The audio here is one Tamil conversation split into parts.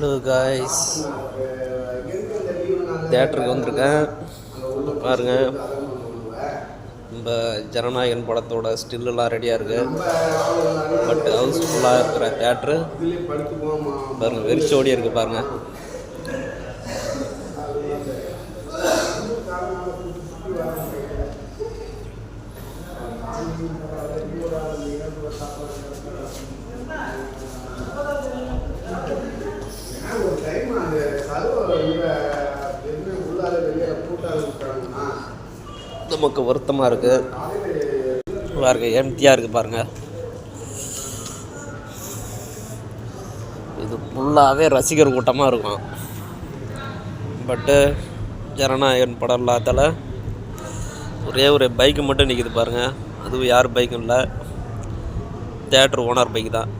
ஹலோ காய்ஸ், தியேட்டருக்கு வந்திருக்கேன். பாருங்கள், நம்ம ஜனநாயகன் படத்தோட ஸ்டில்லாம் ரெடியாக இருக்குது. பட் ஹவுஸ்ஃபுல்லாக இருக்கிற தியேட்ரு பாருங்கள், வெறிச்சோடி இருக்குது பாருங்கள். நமக்கு வருத்தமாக இருக்குது பாருங்க, எம்டியாக இருக்குது பாருங்கள். இது ஃபுல்லாகவே ரசிகர் கூட்டமாக இருக்கும். பட்டு ஜனநாயகன் படம் இல்லாதால ஒரே ஒரு பைக்கு மட்டும் நிற்கிது பாருங்கள். அதுவும் யார் பைக்கும் இல்லை, தியேட்டர் ஓனர் பைக் தான்.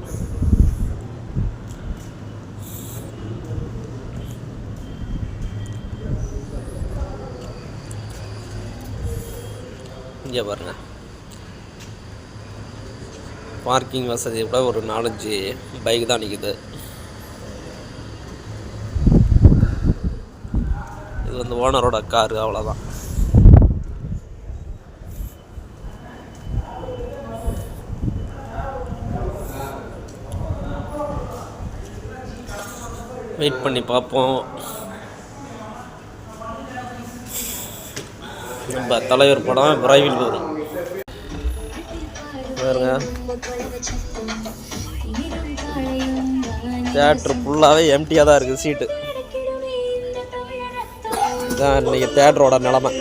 இங்கே பாருங்கள், பார்க்கிங் வசதியை விட ஒரு 4-5 பைக் தான் நிற்குது. இது வந்து ஓனரோட காரு, அவ்வளோதான். வெயிட் பண்ணி பார்ப்போம். நம்ம தலைவர் படம் விரைவில் வரும் பாருங்க. தியேட்ரு ஃபுல்லாகவே எம்டியாக தான் இருக்குது சீட்டு. இதுதான் இன்றைக்கி தியேட்டரோட நிலமை.